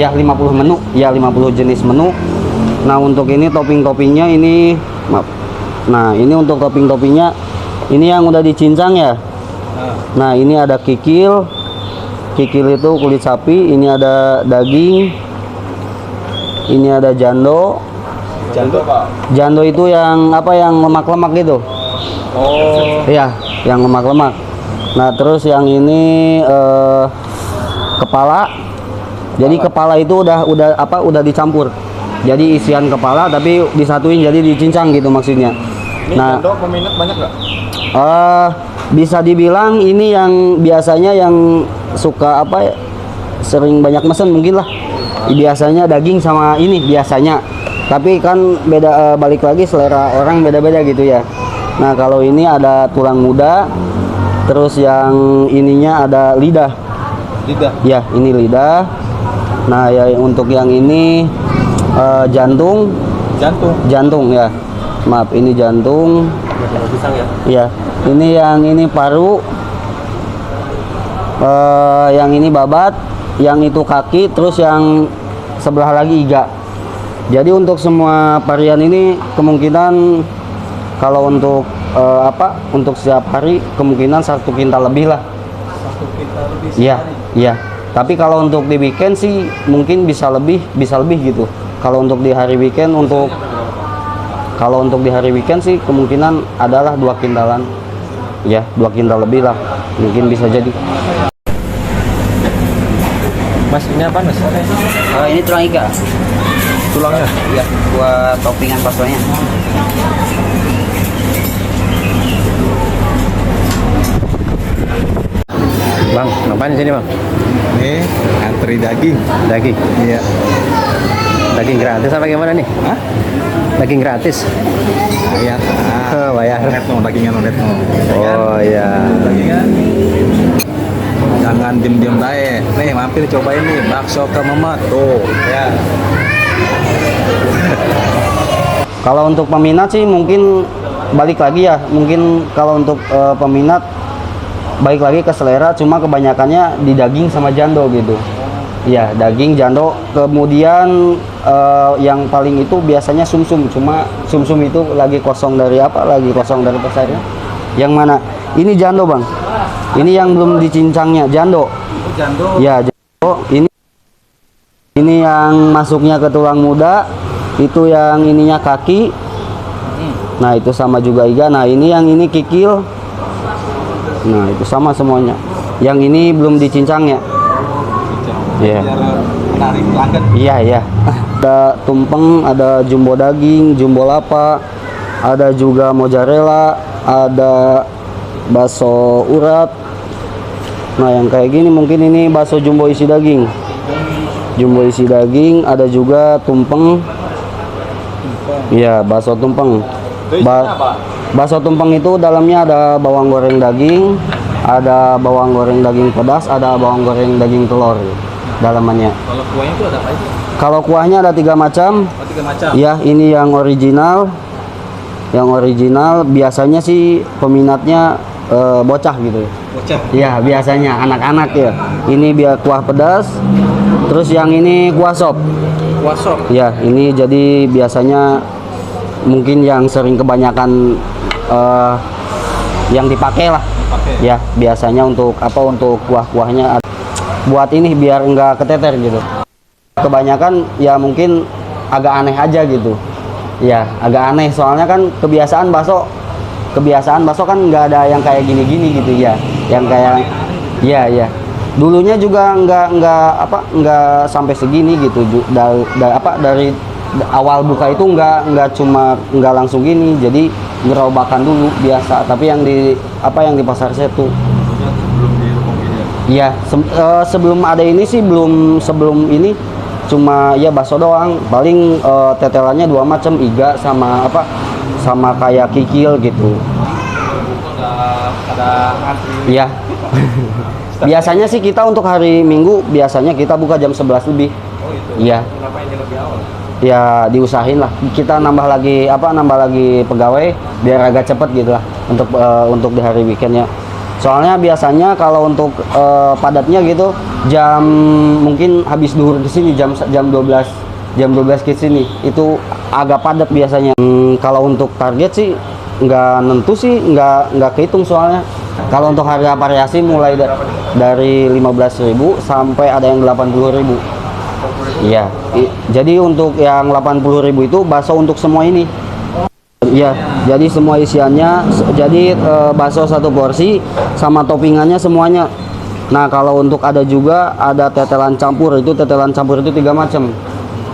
ya 50 menu, ya 50 jenis menu. Nah, untuk ini topping-toppingnya ini maaf. Nah, ini untuk topping-toppingnya ini yang udah dicincang ya. Nah, ini ada kikil. Kikil itu kulit sapi, ini ada daging. Ini ada jando. Jando Pak. Jando itu yang apa, yang lemak-lemak gitu. Oh. Iya, yang lemak-lemak. Nah, terus yang ini kepala. Jadi kepala itu udah dicampur. Jadi isian kepala tapi disatuin jadi dicincang gitu maksudnya. Ini Nah, jando peminat banyak nggak? bisa dibilang ini yang biasanya yang suka apa ya, sering banyak mesen mungkin lah. Biasanya daging sama ini biasanya. Tapi kan beda, balik lagi selera orang beda-beda gitu ya. Nah, kalau ini ada tulang muda, terus yang ininya ada lidah. Lidah. Ya, ini lidah. Nah, ya untuk yang ini jantung. Jantung. Jantung ya. Maaf, ini jantung. Pisang ya. Ya, ini yang ini paru. Yang ini babat, yang itu kaki, terus yang sebelah lagi iga. Jadi untuk semua varian ini kemungkinan kalau untuk untuk setiap hari kemungkinan 1 kintal lebih lah. 1 kintal lebih Iya, sehari. iya. Tapi kalau untuk di weekend sih mungkin bisa lebih gitu. Kalau untuk di hari weekend di hari weekend sih kemungkinan adalah 2 kintalan. Ya, 2 kintal lebih lah. Mungkin bisa jadi. Mas, ini apa Mas? Ini tulang iga. Tulangnya. Ya, buat toppingan baksonya. Bang, ngapain di sini bang? Nih, antri daging. Daging. Iya. Daging gratis apa gimana nih? Hah? Daging gratis. Bayar. Bayar. Net no, dagingan net no. Oh iya. Dagingan. Jangan diem-diem baik. Nih, mampir cobain nih bakso ke Mamat. Tuh, ya. Kalau untuk peminat sih mungkin balik lagi ya. Mungkin kalau untuk peminat balik lagi ke selera, cuma kebanyakannya di daging sama jando gitu. Ya, daging jando. Kemudian yang paling itu biasanya sumsum. Cuma sumsum itu lagi kosong dari apa? Lagi kosong dari pasarnya. Yang mana? Ini jando bang. Ini yang belum dicincangnya jando. Jando. Ya, jando. Ini yang masuknya ke tulang muda. Itu yang ininya kaki. Nah, itu sama juga iga. Nah, ini yang ini kikil. Nah, itu sama semuanya. Yang ini belum dicincang ya. Iya. Biar menarik pelanggan. Iya, iya. Ada tumpeng, ada jumbo daging, jumbo lapa, ada juga mozzarella, ada bakso urat. Nah, yang kayak gini mungkin ini bakso jumbo isi daging. Jumbo isi daging, ada juga tumpeng. Iya, bakso tumpeng. Bakso tumpeng itu dalamnya ada bawang goreng daging, ada bawang goreng daging pedas, ada bawang goreng daging telur dalamannya. Kalau kuahnya itu ada apa aja? Kalau kuahnya ada 3 macam. Oh, 3 macam. Ya, ini yang original. Yang original biasanya sih peminatnya bocah gitu. Bocah. Ya, biasanya anak-anak ya. Ini biar kuah pedas. Terus yang ini kuah sop. Kuah sop. Ya, ini jadi biasanya mungkin yang sering kebanyakan yang dipakai lah. Pakai. Ya, biasanya untuk apa? Untuk kuah-kuahnya buat ini biar enggak keteter gitu. Kebanyakan ya mungkin agak aneh aja gitu. Ya, agak aneh soalnya kan kebiasaan bakso kan nggak ada yang kayak gini-gini gitu ya. Yang kayak ya. Dulunya juga nggak sampai segini gitu. Dari awal buka itu nggak langsung gini. Jadi gerobakan dulu biasa. Tapi yang di pasar Setu. Iya, sebelum ada ini sih sebelum ini cuma ya bakso doang. Paling tetelannya 2 macam, iga sama sama kayak kikil gitu. Ada antri. Iya. Biasanya sih kita untuk hari Minggu biasanya kita buka jam 11 lebih. Oh itu. Iya. Kenapa ini lebih awal? Ya diusahain lah. Kita nambah lagi pegawai biar agak cepet gitu lah untuk di hari weekendnya. Soalnya biasanya kalau untuk padatnya gitu jam mungkin habis duhur ke sini jam 12 ke sini itu agak padat biasanya. Kalau untuk target sih nggak nentu sih, nggak kehitung soalnya. Kalau untuk harga variasi mulai dari 15.000 sampai ada yang 80.000. Iya. Jadi untuk yang 80.000 itu bakso untuk semua ini. Iya. Jadi semua isiannya, jadi bakso satu porsi sama toppingannya semuanya. Nah kalau untuk ada juga ada tetelan campur, itu tetelan campur itu 3 macam.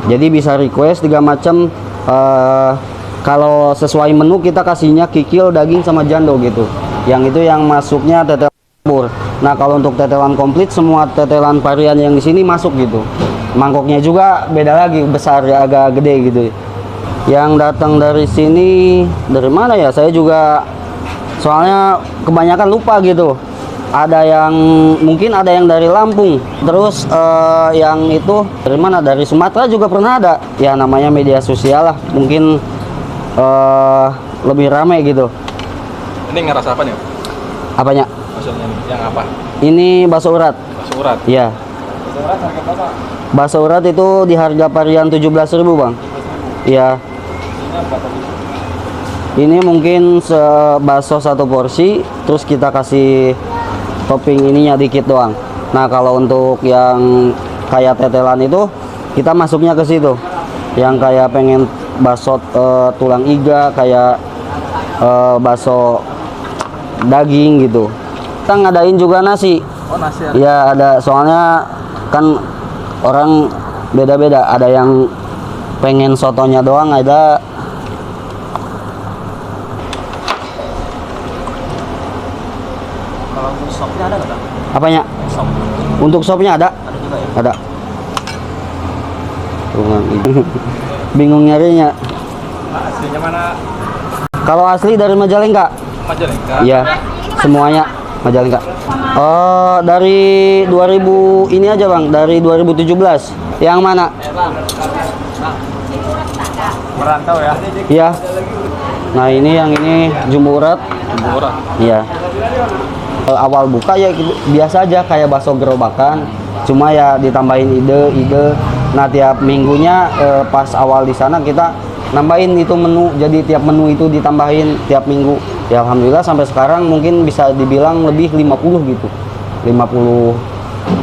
Jadi bisa request 3 macam. Kalau sesuai menu kita kasihnya kikil, daging sama jando gitu. Yang itu yang masuknya tetelan campur. Nah kalau untuk tetelan komplit semua tetelan varian yang di sini masuk gitu. Mangkoknya juga beda lagi, besar ya, agak gede gitu. Yang datang dari sini dari mana ya? Saya juga soalnya kebanyakan lupa gitu. Ada yang mungkin ada yang dari Lampung, terus yang itu dari mana? Dari Sumatera juga pernah ada. Ya namanya media sosial lah, mungkin lebih ramai gitu. Ini ngerasa apa nih? Apanya? Maksudnya nih, yang apa? Ini bakso urat. Bakso urat. Iya. Bakso urat harga berapa? Bakso urat itu di harga varian 17.000 Bang. Iya. Isinya berapa biji? Ini mungkin bakso satu porsi, terus kita kasih topping ininya dikit doang. Nah kalau untuk yang kayak tetelan itu kita masuknya ke situ. Yang kayak pengen bakso tulang iga, kayak bakso daging gitu. Kita ngadain juga nasi. Oh nasi ya? Ya ada, soalnya kan orang beda-beda. Ada yang pengen sotonya doang, ada Kalau untuk sopnya ada nggak? apanya? Sop. Untuk sopnya ada? Ada juga ya? Ada. Tuhan, bingung nyarinya. Aslinya mana? Kalau asli dari Majalengka. Majalengka. Iya, semuanya Majalengka. Oh, dari 2000 ini aja Bang, dari 2017. Yang mana? Merantau ya? Iya. Nah ini yang ini jumbo urat. Jumbo urat. Iya. Awal buka ya biasa aja kayak bakso gerobakan, cuma ya ditambahin ide. Nah tiap minggunya pas awal di sana kita nambahin itu menu, jadi tiap menu itu ditambahin tiap minggu. Ya alhamdulillah sampai sekarang mungkin bisa dibilang lebih 50 gitu. 50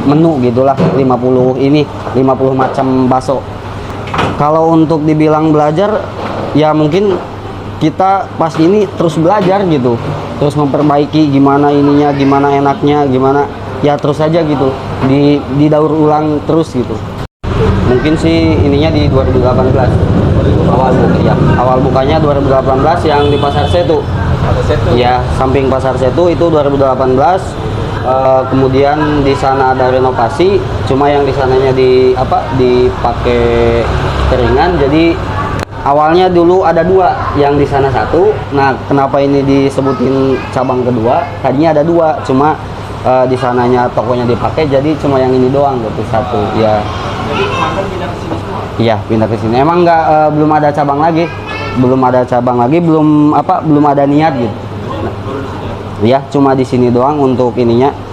menu gitulah, 50 macam bakso. Kalau untuk dibilang belajar ya mungkin kita pas ini terus belajar gitu, terus memperbaiki gimana ininya, gimana enaknya, gimana ya terus aja gitu, didaur ulang terus gitu. Mungkin sih ininya di 2018 awal bukanya 2018 yang di Pasar Setu. Pasar Setu. Ya samping Pasar Setu itu 2018. Kemudian di sana ada renovasi, cuma yang di sananya dipakai keringan, jadi awalnya dulu ada 2, yang di sana 1. Nah kenapa ini disebutin cabang kedua? Tadinya ada 2, cuma di sananya tokonya dipakai, jadi cuma yang ini doang gitu 1 ya. Jadi kemarin pindah ke sini semua? Iya pindah ke sini. Emang belum ada cabang lagi, belum ada niat gitu. Nah, iya cuma di sini doang untuk ininya.